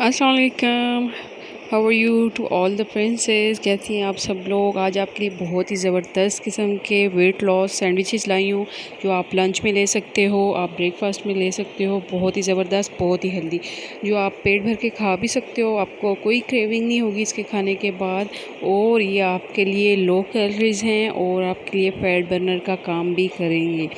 अस्सलाम वालेकुम। How are you to all the friends, कैसी हैं आप सब लोग। आज आपके लिए बहुत ही ज़बरदस्त किस्म के वेट लॉस सैंडविचेस लाई हूँ जो आप लंच में ले सकते हो, आप ब्रेकफास्ट में ले सकते हो। बहुत ही ज़बरदस्त, बहुत ही हेल्दी, जो आप पेट भर के खा भी सकते हो, आपको कोई क्रेविंग नहीं होगी इसके खाने के बाद। और ये आपके लिए लो कैलोरीज़ हैं और आपके लिए फैट बर्नर का काम भी करेंगे।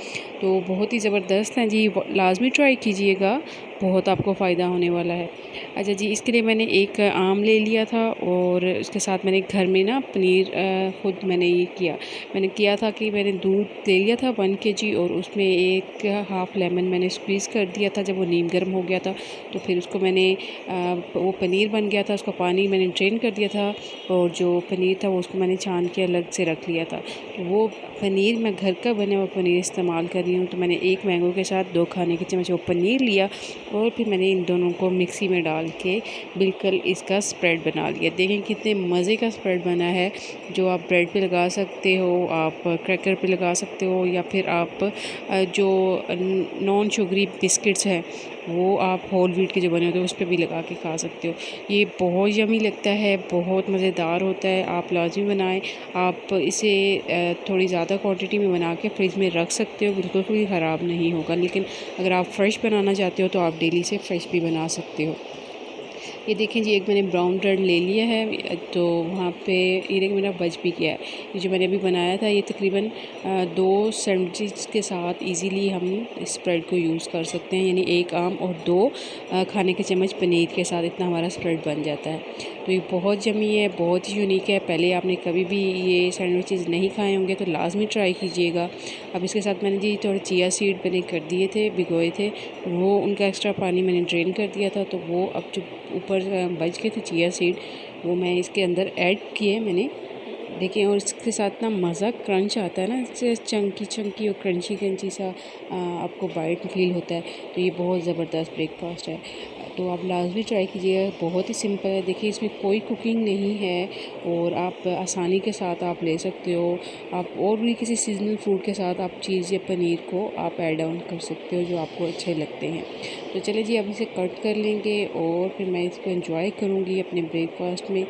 तो बहुत ही ज़बरदस्त हैं जी, लाजमी ट्राई कीजिएगा, बहुत आपको फ़ायदा होने वाला है। अच्छा जी, इसके लिए मैंने एक आम ले लिया था और उसके साथ मैंने घर में ना पनीर ख़ुद मैंने किया था कि मैंने दूध ले लिया था 1 kg और उसमें एक हाफ़ लेमन मैंने स्क्वीज़ कर दिया था। जब वो नीम गर्म हो गया था तो फिर उसको मैंने वो पनीर बन गया था, उसका पानी मैंने ड्रेन कर दिया था और जो पनीर था वो उसको मैंने छान के अलग से रख लिया था। तो वो पनीर मैं घर का बना हुआ पनीर इस्तेमाल कर रही हूँ। तो मैंने एक मैंगो के साथ 2 खाने के चम्मच वो पनीर लिया और फिर मैंने इन दोनों को मिक्सी में डाल के बिल्कुल इसका स्प्रेड बना लिया। देखें कितने मज़े का स्प्रेड बना है, जो आप ब्रेड पे लगा सकते हो, आप क्रैकर पे लगा सकते हो, या फिर आप जो नॉन शुगरी बिस्किट्स हैं वो आप होल व्हीट के जो बने होते हैं उस पर भी लगा के खा सकते हो। ये बहुत यमी लगता है, बहुत मज़ेदार होता है। आप लाजमी बनाएं। आप इसे थोड़ी ज़्यादा क्वांटिटी में बना के फ्रिज में रख सकते हो, बिल्कुल भी ख़राब नहीं होगा। लेकिन अगर आप फ्रेश बनाना चाहते हो तो आप डेली से फ्रेश भी बना सकते हो। ये देखें जी, एक मैंने ब्राउन ब्रेड ले लिया है, तो वहाँ पे ये देखिए मेरा बच भी गया है। ये जो मैंने अभी बनाया था ये तकरीबन 2 सैंडविच के साथ इजीली हम इस स्प्रेड को यूज़ कर सकते हैं, यानी एक आम और 2 खाने के चम्मच पनीर के साथ इतना हमारा स्प्रेड बन जाता है। तो ये बहुत यम्मी है, बहुत ही यूनिक है। पहले आपने कभी भी ये सैंडविचेस नहीं खाए होंगे तो लाजमी ट्राई कीजिएगा। अब इसके साथ मैंने जी थोड़े चिया सीड मैंने कर दिए थे, भिगोए थे, वो उनका एक्स्ट्रा पानी मैंने ड्रेन कर दिया था। तो वो अब जो ऊपर बच गए थे चिया सीड, वो मैं इसके अंदर ऐड किए मैंने, देखिए। और इसके साथ ना मज़ा क्रंच आता है ना, इससे चंकी चंकी और क्रंची क्रंची सा आपको बाइट फील होता है। तो ये बहुत ज़बरदस्त ब्रेकफास्ट है, तो आप लाजमी ट्राई कीजिएगा। बहुत ही सिंपल है, देखिए इसमें कोई कुकिंग नहीं है और आप आसानी के साथ आप ले सकते हो। आप और भी किसी सीजनल फूड के साथ आप चीज़ या पनीर को आप ऐड ऑन कर सकते हो जो आपको अच्छे लगते हैं। तो चलिए जी, अब इसे कट कर लेंगे और फिर मैं इसको एंजॉय करूँगी अपने ब्रेकफास्ट में।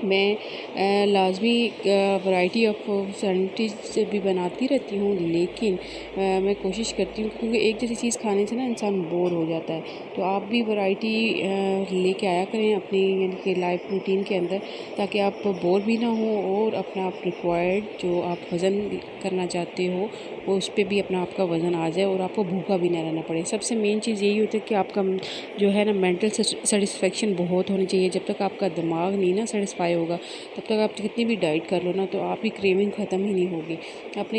मैं लाजमी वैरायटी ऑफ सैंडविच भी बनाती रहती हूँ, लेकिन मैं कोशिश करती हूँ, क्योंकि एक जैसी चीज़ खाने से ना इंसान बोर हो जाता है। तो आप भी वैरायटी लेके आया करें अपनी यानी कि लाइफ रूटीन के अंदर, ताकि आप बोर भी ना हो और अपना आप रिक्वायर्ड जो आप वज़न करना चाहते हो वो उस पर भी अपना आपका वज़न आ जाए और आपको भूखा भी ना रहना पड़े। सबसे मेन चीज़ यही होती है कि आपका जो है ना मेंटल सेटिस्फेक्शन बहुत होनी चाहिए। जब तक आपका दिमाग नहीं ना सेटिस्फाई होगा तब तक आप कितनी भी डाइट कर लो ना तो आपकी क्रेविंग ख़त्म ही नहीं होगी।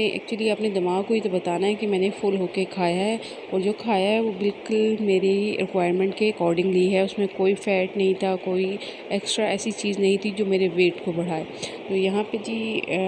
एक्चुअली अपने दिमाग को ही तो बताना है कि मैंने फुल होके खाया है और जो खाया है वो बिल्कुल मेरी रिक्वायरमेंट के अकॉर्डिंगली है। उसमें कोई फ़ैट नहीं था, कोई एक्स्ट्रा ऐसी चीज़ नहीं थी जो मेरे वेट को बढ़ाए। तो यहाँ पे जी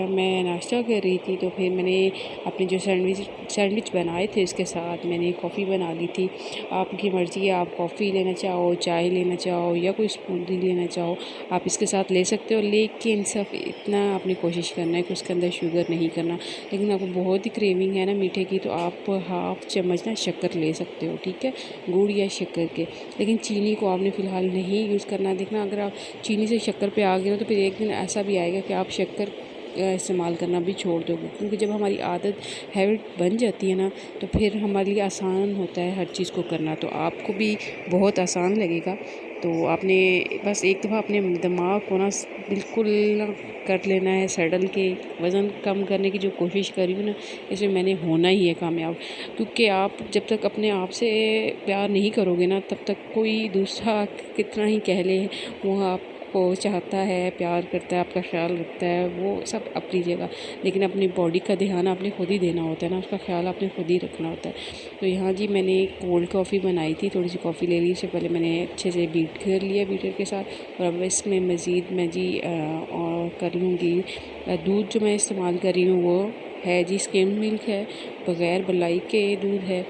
मैं नाश्ता कर रही थी, तो फिर मैंने अपने जो सैंडविच बनाए थे इसके साथ मैंने कॉफ़ी बना ली थी। आपकी मर्ज़ी है, आप कॉफ़ी लेना चाहो, चाय लेना चाहो या कोई स्मूदी लेना चाहो आप इसके साथ ले सकते हो। लेकिन सिर्फ इतना आपने कोशिश करना है कि उसके अंदर शुगर नहीं करना। लेकिन आपको बहुत ही क्रेविंग है ना मीठे की, तो आप हाफ़ चम्मच ना शक्कर ले सकते हो, ठीक है, गुड़ या शक्कर के। लेकिन चीनी को आपने फ़िलहाल नहीं यूज़ करना। देखना, अगर आप चीनी से शक्कर पे आ गए ना तो फिर एक दिन ऐसा भी आएगा कि आप शक्कर इस्तेमाल करना भी छोड़ दोगे, क्योंकि जब हमारी आदत हैबिट बन जाती है ना तो फिर हमारे लिए आसान होता है हर चीज़ को करना, तो आपको भी बहुत आसान लगेगा। तो आपने बस एक दफ़ा अपने दिमाग को ना बिल्कुल ना कर लेना है सेटल, के वज़न कम करने की जो कोशिश करी हूँ ना इसमें मैंने होना ही है कामयाब। क्योंकि आप जब तक अपने आप से प्यार नहीं करोगे ना तब तक कोई दूसरा कितना ही कह ले वो आपको चाहता है, प्यार करता है, आपका ख्याल रखता है, वो सब अपनी जगह। लेकिन अपनी बॉडी का ध्यान आपने खुद ही देना होता है ना, उसका ख्याल आपने खुद ही रखना होता है। तो यहाँ जी मैंने कोल्ड कॉफ़ी बनाई थी, थोड़ी सी कॉफ़ी ले ली। इससे पहले मैंने अच्छे से बीट कर लिया बीटर के साथ, और अब इसमें मज़ीद मैं जी और कर लूँगी दूध। जो मैं इस्तेमाल कर रही हूँ वो है जी स्किम्ड मिल्क है, बग़ैर मलाई के दूध है।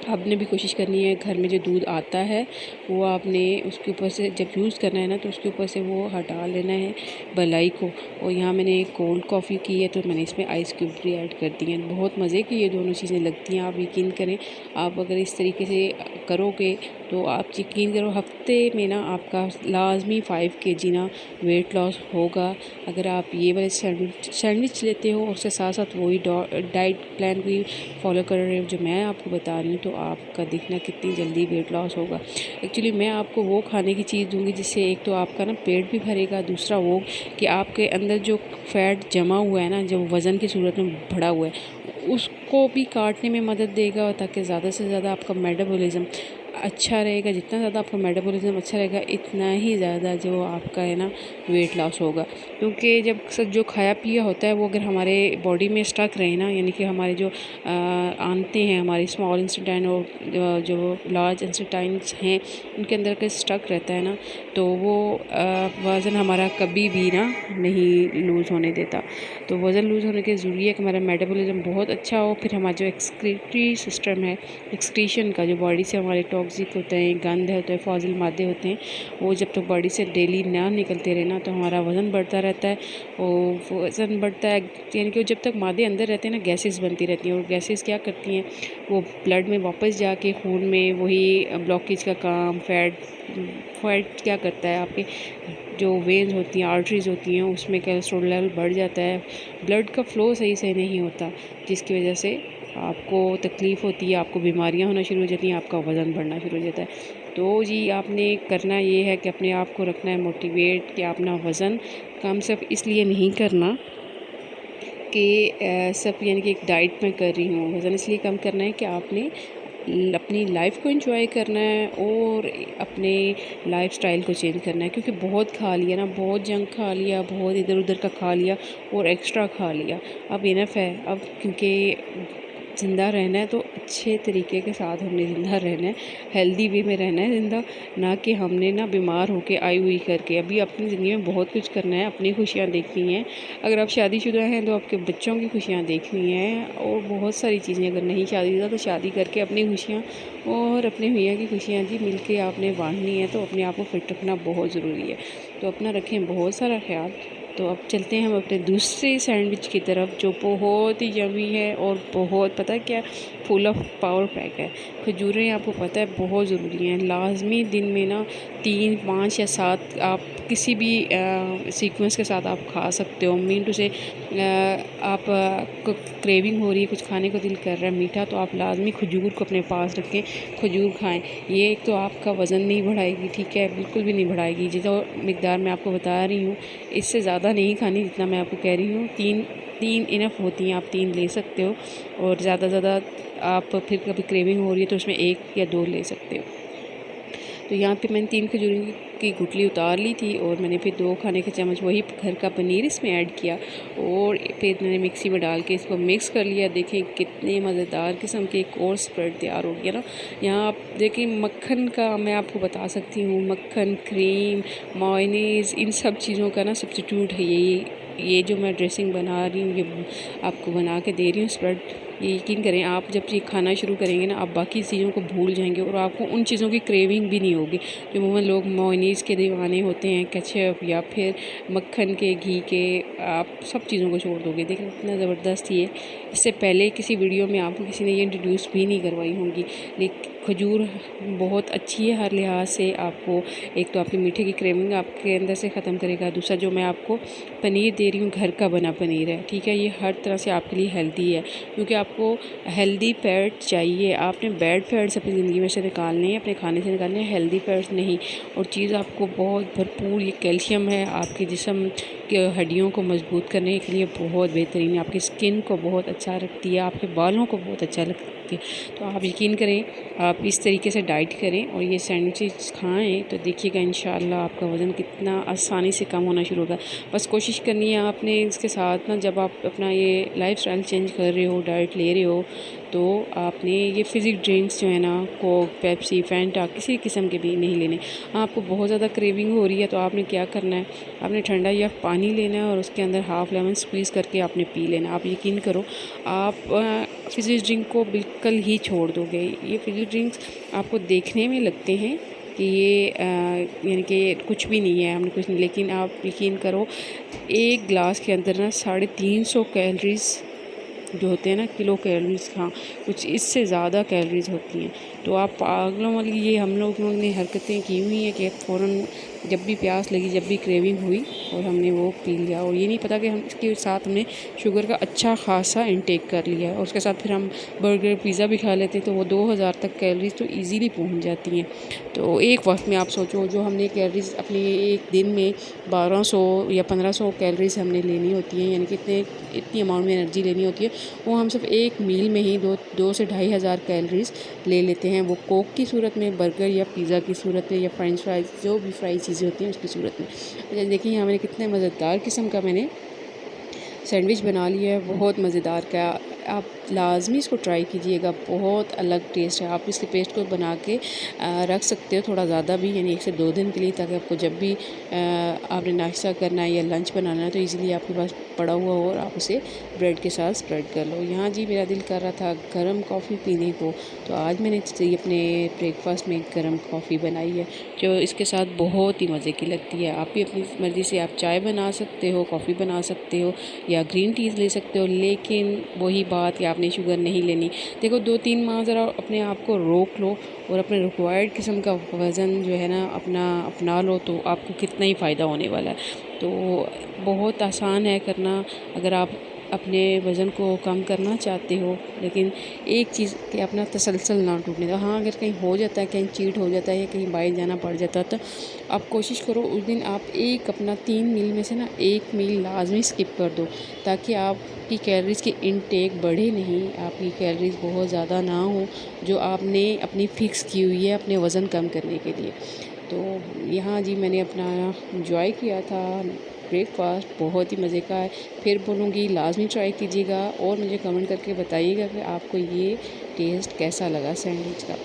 आपने भी कोशिश करनी है घर में जो दूध आता है वो आपने उसके ऊपर से जब यूज़ करना है ना तो उसके ऊपर से वो हटा लेना है मलाई को। और यहाँ मैंने कोल्ड कॉफ़ी की है तो मैंने इसमें आइस क्यूब भी ऐड कर दिए हैं। बहुत मज़े की ये दोनों चीज़ें लगती हैं, आप यकीन करें। आप अगर इस तरीके से करोगे तो आप यकीन करो हफ्ते में ना आपका लाजमी 5 kg ना वेट लॉस होगा अगर आप ये वाले सैंडविच लेते हो और उसके साथ साथ वही डाइट प्लान भी फॉलो कर रहे हो जो मैं आपको बता रही हूँ। तो आपका देखना कितनी जल्दी वेट लॉस होगा। एक्चुअली मैं आपको वो खाने की चीज़ दूँगी जिससे एक तो आपका ना पेट भी भरेगा, दूसरा वो कि आपके अंदर जो फैट जमा हुआ है ना, जो वज़न की सूरत में बढ़ा हुआ है, उसको भी काटने में मदद देगा ताकि ज़्यादा से ज़्यादा आपका मेटाबॉलिज़्म अच्छा रहेगा। जितना ज़्यादा आपका मेटाबॉलिज़्म अच्छा रहेगा इतना ही ज़्यादा जो आपका है ना वेट लॉस होगा। क्योंकि जब जो खाया पिया होता है वो अगर हमारे बॉडी में स्टक रहे ना, यानी कि हमारे जो आंतें हैं, हमारे स्मॉल इंटेस्टाइन और जो लार्ज इंटेस्टाइन्स हैं उनके अंदर का स्टक रहता है ना, तो वो वज़न हमारा कभी भी ना नहीं लूज़ होने देता। तो वज़न लूज़ होने के ज़रूरी है कि हमारा मेटाबॉलिज़्म बहुत अच्छा हो, फिर हमारा जो एक्सक्रीटरी सिस्टम है, एक्सक्रीशन का, जो बॉडी से हमारे टॉक्सिक होते हैं, गंद होते हैं, फाजिल मादे होते हैं, वो जब तक बॉडी से डेली ना निकलते रहे ना तो हमारा वज़न बढ़ता रहता है। और वज़न बढ़ता है यानी कि जब तक मादे अंदर रहते हैं ना गैसेस बनती रहती हैं, और गैसेस क्या करती हैं, वो ब्लड में वापस जाके खून में वही ब्लॉकेज का काम, फैट क्या करता है, आपके जो वेन्स होती हैं, आर्टरीज़ होती हैं, उसमें कोलेस्ट्रॉल लेवल बढ़ जाता है, ब्लड का फ़्लो सही से नहीं होता, जिसकी वजह से आपको तकलीफ़ होती है, आपको बीमारियां होना शुरू हो जाती हैं, आपका वज़न बढ़ना शुरू हो जाता है। तो जी आपने करना ये है कि अपने आप को रखना है मोटिवेट कि अपना वज़न कम सिर्फ इसलिए नहीं करना कि सब यानी कि एक डाइट में कर रही हूँ, वज़न इसलिए कम करना है कि आपने अपनी लाइफ को एंजॉय करना है और अपने लाइफस्टाइल को चेंज करना है। क्योंकि बहुत खा लिया ना, बहुत जंक खा लिया, बहुत इधर उधर का खा लिया और एक्स्ट्रा खा लिया, अब इनफ है। अब क्योंकि ज़िंदा रहना है तो अच्छे तरीके के साथ हमने ज़िंदा रहना है, हेल्दी वे में रहना है ज़िंदा, ना कि हमने ना बीमार होके आई हुई करके। अभी अपनी ज़िंदगी में बहुत कुछ करना है, अपनी खुशियाँ देखनी हैं। अगर आप शादीशुदा हैं तो आपके बच्चों की खुशियाँ देखनी हैं और बहुत सारी चीज़ें, अगर नहीं शादीशुदा तो शादी करके अपनी खुशियाँ और अपने भैया की खुशियाँ जी मिल के आपने बांटनी है। तो अपने आप को फिट रखना बहुत ज़रूरी है, तो अपना रखें बहुत सारा ख्याल। तो अब चलते हैं हम अपने दूसरे सैंडविच की तरफ जो बहुत ही यमी है और बहुत पता है क्या, फुल ऑफ पावर पैक है। खजूरें आपको पता है बहुत ज़रूरी हैं, लाजमी दिन में ना 3, 5 या 7 आप किसी भी सीक्वेंस के साथ आप खा सकते हो। मीन टू से आप को क्रेविंग हो रही है, कुछ खाने को दिल कर रहा है मीठा, तो आप लाजमी खजूर को अपने पास रखें, खजूर खाएं। ये एक तो आपका वज़न नहीं बढ़ाएगी, ठीक है, बिल्कुल भी नहीं बढ़ाएगी। जितना मिकदार मैं आपको बता रही हूँ इससे ज़्यादा नहीं खानी जितना मैं आपको कह रही हूँ। तीन इनफ होती हैं, आप 3 ले सकते हो, और ज़्यादा आप फिर कभी क्रेविंग हो रही है तो उसमें 1 या 2 ले सकते हो। तो यहाँ पे मैंने 3 खजूर की गुठली उतार ली थी और मैंने फिर 2 खाने के चम्मच वही घर का पनीर इसमें ऐड किया और फिर मैंने मिक्सी में डाल के इसको मिक्स कर लिया। देखें कितने मज़ेदार किस्म के एक और स्प्रेड तैयार हो गया ना। यहाँ आप देखें मक्खन का मैं आपको बता सकती हूँ, मक्खन, क्रीम, मायोनीज़, इन सब चीज़ों का ना सब्स्टिट्यूट है ये जो मैं ड्रेसिंग बना रही हूँ, ये आपको बना के दे रही हूँ स्प्रेड। ये यकीन करें आप जब ये खाना शुरू करेंगे ना, आप बाकी चीज़ों को भूल जाएंगे और आपको उन चीज़ों की क्रेविंग भी नहीं होगी जो अमूमन लोग मेयोनीज़ के दीवाने होते हैं, केचप या फिर मक्खन के, घी के, आप सब चीज़ों को छोड़ दोगे। देखिए कितना ज़बरदस्त ये। इससे पहले किसी वीडियो में आपको किसी ने ये इंट्रोड्यूस भी नहीं करवाई होंगी। लेकिन खजूर बहुत अच्छी है हर लिहाज से। आपको एक तो आपकी मीठे की क्रेविंग आपके अंदर से ख़त्म करेगा, दूसरा जो मैं आपको पनीर दे रही हूँ घर का बना पनीर है, ठीक है, ये हर तरह से आपके लिए हेल्दी है। क्योंकि आपको हेल्दी फैट चाहिए, आपने बैड फैट्स अपनी ज़िंदगी में से निकालने हैं, अपने खाने से निकालने हैं, हेल्दी फैट्स नहीं। और चीज़ आपको बहुत भरपूर ये कैल्शियम है, आपके जिस्म की हड्डियों को मजबूत करने के लिए बहुत बेहतरीन है, आपकी स्किन को बहुत अच्छा रखती है, आपके बालों को बहुत अच्छा रखती है। तो आप यकीन करें आप इस तरीके से डाइट करें और ये सैंडविचेस खाएं तो देखिएगा इंशाल्लाह आपका वज़न कितना आसानी से कम होना शुरू होगा। बस कोशिश करनी है आपने इसके साथ ना, जब आप अपना ये लाइफस्टाइल चेंज कर रहे हो, डाइट ले रहे हो, तो आपने ये फिज़िक ड्रिंक्स जो है ना, कोक, पेप्सी, फैंटा, किसी किस्म के भी नहीं लेने। आपको बहुत ज़्यादा क्रेविंग हो रही है तो आपने क्या करना है, आपने ठंडा या पानी लेना है और उसके अंदर हाफ़ लेमन स्क्वीज़ करके आपने पी लेना। आप यकीन करो आप फिज़िक ड्रिंक को बिल्कुल ही छोड़ दोगे। ये फिज़िक ड्रिंक्स आपको देखने में लगते हैं कि ये यानी कि कुछ भी नहीं है, हमने कुछ नहीं, लेकिन आप यकीन करो एक गिलास के अंदर ना 350 कैलोरीज़ जो होते हैं ना, किलो कैलोरीज़, हाँ कुछ इससे ज़्यादा कैलोरीज़ होती हैं। तो आप पागलों वाली ये हम लोगों ने हरकतें की हुई हैं कि फ़ौरन जब भी प्यास लगी, जब भी क्रेविंग हुई और हमने वो पी लिया, और ये नहीं पता कि हम इसके साथ हमने शुगर का अच्छा खासा इंटेक कर लिया है। और उसके साथ फिर हम बर्गर पिज़्ज़ा भी खा लेते हैं, तो वो 2000 तक कैलोरीज तो इजीली पहुंच जाती हैं। तो एक वक्त में आप सोचो, जो हमने कैलोरीज अपने एक दिन में 1200 या 1500 कैलोरीज हमने लेनी होती हैं, यानी कि इतनी अमाउंट में एनर्जी लेनी होती है, वो हम सिर्फ एक मील में ही 2 से 2500 कैलोरीज ले लेते हैं, वो कोक की सूरत में, बर्गर या पिज़्ज़ा की सूरत में, या फ्रेंच फ्राइज़, जो भी फ्राई चीज़ें होती हैं उसकी सूरत में। अच्छा देखिए यहाँ मैंने कितने मज़ेदार किस्म का मैंने सैंडविच बना लिया है, बहुत मज़ेदार का। आप लाज़मी इसको ट्राई कीजिएगा, बहुत अलग टेस्ट है। आप इसके पेस्ट को बना के रख सकते हो थोड़ा ज़्यादा भी, यानी 1 से 2 दिन के लिए, ताकि आपको जब भी आपने नाश्ता करना है या लंच बनाना है तो इजीली आपके पास पड़ा हुआ हो और आप उसे ब्रेड के साथ स्प्रेड कर लो। यहाँ जी मेरा दिल कर रहा था गर्म कॉफ़ी पीने को, तो आज मैंने अपने ब्रेकफास्ट में गर्म कॉफ़ी बनाई है, जो इसके साथ बहुत ही मज़े की लगती है। आप भी अपनी मर्ज़ी से आप चाय बना सकते हो, कॉफ़ी बना सकते हो, या ग्रीन टीज़ ले सकते हो, लेकिन वही बात कि आपने शुगर नहीं लेनी। देखो 2-3 माह ज़रा अपने आप को रोक लो और अपने रिक्वायर्ड किस्म का वज़न जो है ना अपना लो, तो आपको कितना ही फ़ायदा होने वाला है। तो बहुत आसान है करना, अगर आप अपने वज़न को कम करना चाहते हो, लेकिन एक चीज़ कि अपना तसलसल ना टूटने दो। हाँ, अगर कहीं हो जाता है, कहीं चीट हो जाता है या कहीं बाहर जाना पड़ जाता है, तो आप कोशिश करो उस दिन आप अपना 3 मील में से ना 1 मील लाजमी स्किप कर दो, ताकि आपकी कैलोरीज़ की इनटेक बढ़े नहीं, आपकी कैलोरीज़ बहुत ज़्यादा ना हो जो आपने अपनी फ़िक्स की हुई है अपने वज़न कम करने के लिए। तो यहाँ जी मैंने अपना एंजॉय किया था ब्रेकफास्ट, बहुत ही मज़े का है। फिर बोलूँगी लाज़मी ट्राई कीजिएगा और मुझे कमेंट करके बताइएगा कि आपको ये टेस्ट कैसा लगा सैंडविच का।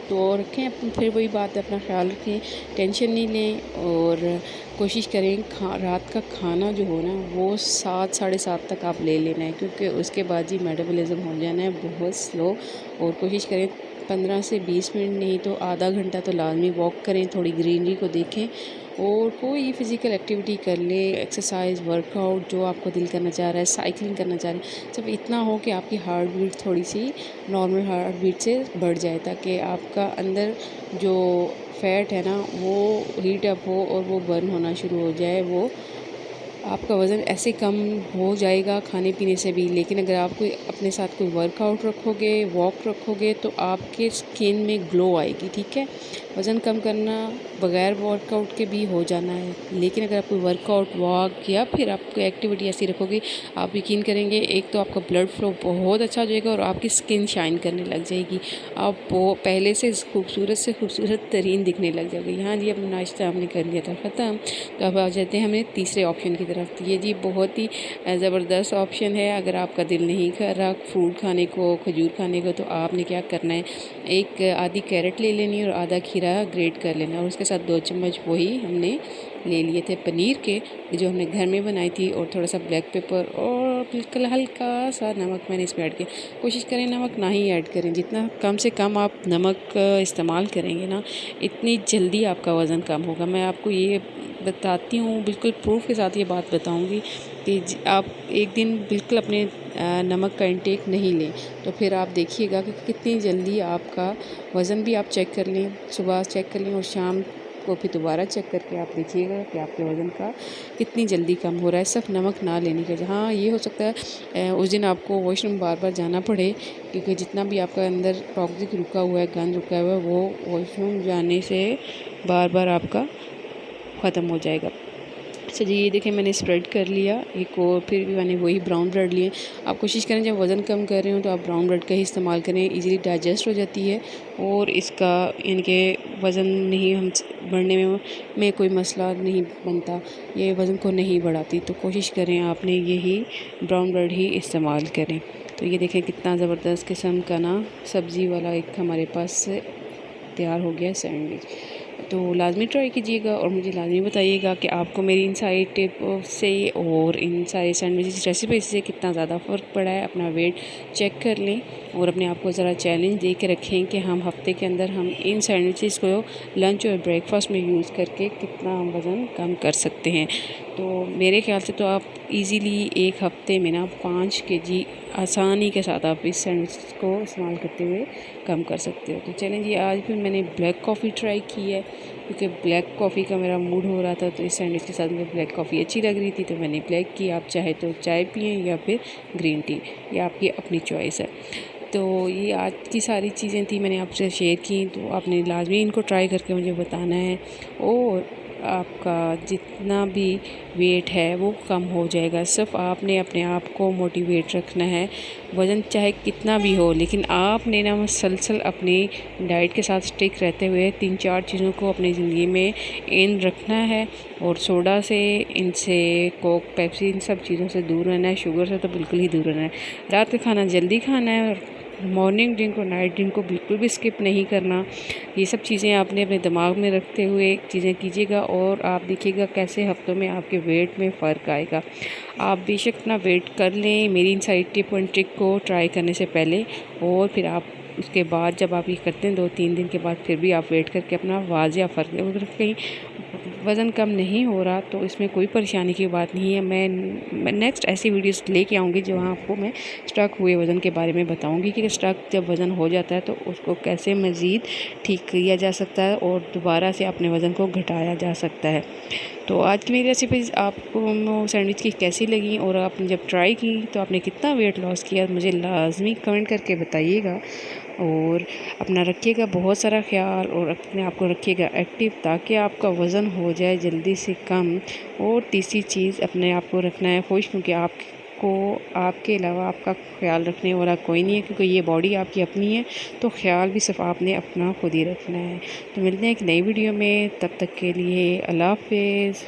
तो रखें फिर वही बात है, अपना ख्याल रखें, टेंशन नहीं लें, और कोशिश करें रात का खाना जो हो ना वो 7 साढ़े 7 तक आप ले लेना है, क्योंकि उसके बाद जी मेटाबॉलिज्म हो जाना है बहुत स्लो। और कोशिश करें 15 से 20 मिनट नहीं तो आधा घंटा तो लाजमी वॉक करें, थोड़ी ग्रीनरी को देखें और कोई फ़िज़िकल एक्टिविटी कर ले, एक्सरसाइज, वर्कआउट जो आपको दिल करना चाह रहा है, साइकिलिंग करना चाह रहे हैं, सिर्फ इतना हो कि आपकी हार्ट बीट थोड़ी सी नॉर्मल हार्ट बीट से बढ़ जाए, ताकि आपका अंदर जो फ़ैट है ना वो हीट अप हो और वो बर्न होना शुरू हो जाए, वो आपका वज़न ऐसे कम हो जाएगा खाने पीने से भी। लेकिन अगर आप कोई अपने साथ कोई वर्कआउट रखोगे, वॉक रखोगे, तो आपके स्किन में ग्लो आएगी। ठीक है, वज़न कम करना बग़ैर वर्कआउट के भी हो जाना है, लेकिन अगर आप कोई वर्कआउट, वॉक या फिर आप कोई एक्टिविटी ऐसी रखोगे, आप यकीन करेंगे एक तो आपका ब्लड फ्लो बहुत अच्छा हो जाएगा और आपकी स्किन शाइन करने लग जाएगी, आप वो पहले से खूबसूरत तरीन दिखने लग जाओगे। यहाँ जी अपना नाश्ता हमने कर लिया था ख़त्म, तो अब आ जाते हैं हमें तीसरे ऑप्शन की तरफ। ये जी बहुत ही ज़बरदस्त ऑप्शन है। अगर आपका दिल नहीं कर रहा फ्रूट खाने को, खजूर खाने को, तो आपने क्या करना है, एक आधी कैरेट ले लेनी है और आधा खीरा ग्रेट कर लेना, और उसके साथ 2 चम्मच वही हमने ले लिए थे पनीर के, जो हमने घर में बनाई थी, और थोड़ा सा ब्लैक पेपर और बिल्कुल हल्का सा नमक मैंने इसमें ऐड किया। कोशिश करें नमक ना ही ऐड करें, जितना कम से कम आप नमक इस्तेमाल करेंगे ना, इतनी जल्दी आपका वज़न कम होगा। मैं आपको ये बताती हूँ, बिल्कुल प्रूफ के साथ ये बात बताऊँगी कि आप एक दिन बिल्कुल अपने नमक का इंटेक नहीं लें, तो फिर आप देखिएगा कि कितनी जल्दी आपका वज़न भी आप चेक कर लें, सुबह चेक कर लें और शाम को फिर दोबारा चेक करके आप देखिएगा कि आपके वज़न का कितनी जल्दी कम हो रहा है, सिर्फ नमक ना लेने के। हाँ, ये हो सकता है उस दिन आपको वॉशरूम बार बार जाना पड़े, क्योंकि जितना भी आपका अंदर टॉक्सिक रुका हुआ है, गंद रुका हुआ है, वो वॉशरूम जाने से बार बार आपका ख़त्म हो जाएगा। अच्छा जी, ये देखें मैंने स्प्रेड कर लिया एक, और फिर भी मैंने वही ब्राउन ब्रेड लिए। आप कोशिश करें जब वज़न कम कर रहे हो तो आप ब्राउन ब्रेड का ही इस्तेमाल करें, इजीली डाइजेस्ट हो जाती है और इसका यानी कि वज़न नहीं हम बढ़ने में कोई मसला नहीं बनता, ये वज़न को नहीं बढ़ाती। तो कोशिश करें आपने यही ब्राउन ब्रेड ही इस्तेमाल करें। तो ये देखें कितना ज़बरदस्त किस्म का ना सब्ज़ी वाला एक हमारे पास तैयार हो गया सैंडविच। तो लाज़मी ट्राई कीजिएगा और मुझे लाज़मी बताइएगा कि आपको मेरी इन सारी टिप से और इन सारे सैंडविच रेसिपी से कितना ज़्यादा फ़र्क पड़ा है। अपना वेट चेक कर लें और अपने आप को ज़रा चैलेंज दे के रखें कि हम हफ़्ते के अंदर हम इन सैंडविचेस को लंच और ब्रेकफास्ट में यूज़ करके कितना हम वज़न कम कर सकते हैं। तो मेरे ख्याल से तो आप इजीली एक हफ़्ते में ना 5 kg आसानी के साथ आप इस सैंडविच को इस्तेमाल करते हुए कम कर सकते हो। तो चलें जी, आज फिर मैंने ब्लैक कॉफ़ी ट्राई की है क्योंकि ब्लैक कॉफ़ी का मेरा मूड हो रहा था, तो इस सैंडविच के साथ मुझे ब्लैक कॉफ़ी अच्छी लग रही थी तो मैंने ब्लैक की। आप चाहे तो चाय पिएँ या फिर ग्रीन टी, ये आपकी अपनी चॉइस है। तो ये आज की सारी चीज़ें थी, मैंने आपसे शेयर की, तो आपने लाजमी इनको ट्राई करके मुझे बताना है और आपका जितना भी वेट है वो कम हो जाएगा। सिर्फ आपने अपने आप को मोटिवेट रखना है, वज़न चाहे कितना भी हो, लेकिन आपने ना मुसलसल अपनी डाइट के साथ स्टिक रहते हुए 3-4 चीज़ों को अपनी ज़िंदगी में इन रखना है। और सोडा से, इनसे, कोक, पेप्सी, इन सब चीज़ों से दूर रहना है। शुगर से तो बिल्कुल ही दूर रहना है। रात का खाना जल्दी खाना है और मॉर्निंग ड्रिंक और नाइट ड्रिंक को बिल्कुल भी स्किप नहीं करना। ये सब चीज़ें आपने अपने दिमाग में रखते हुए चीज़ें कीजिएगा और आप देखिएगा कैसे हफ्तों में आपके वेट में फ़र्क आएगा। आप बेशक अपना वेट कर लें मेरी इन सारी टिप एंड ट्रिक को ट्राई करने से पहले, और फिर आप उसके बाद जब आप ये करते हैं 2-3 दिन के बाद फिर भी आप वेट करके अपना वाज़िया फ़र्क, अगर कहीं वज़न कम नहीं हो रहा तो इसमें कोई परेशानी की बात नहीं है। मैं नेक्स्ट ऐसी वीडियोस लेके आऊँगी जहाँ आपको मैं स्टक हुए वज़न के बारे में बताऊँगी कि स्टक जब वज़न हो जाता है तो उसको कैसे मज़ीद ठीक किया जा सकता है और दोबारा से अपने वज़न को घटाया जा सकता है। तो आज की मेरी रेसिपीज़ आपको सैंडविच की कैसी लगी और आपने जब ट्राई की तो आपने कितना वेट लॉस किया, मुझे लाज़मी कमेंट करके बताइएगा। और अपना रखिएगा बहुत सारा ख़्याल और अपने आप को रखिएगा एक्टिव, ताकि आपका वज़न हो जाए जल्दी से कम। और तीसरी चीज़, अपने आप को रखना है खुश, क्योंकि आपको आपके अलावा आपका ख़्याल रखने वाला कोई नहीं है, क्योंकि ये बॉडी आपकी अपनी है। तो ख़्याल भी सिर्फ आपने अपना खुद ही रखना है। तो मिलते हैं एक नई वीडियो में, तब तक के लिए अल्लाह हाफ़िज़।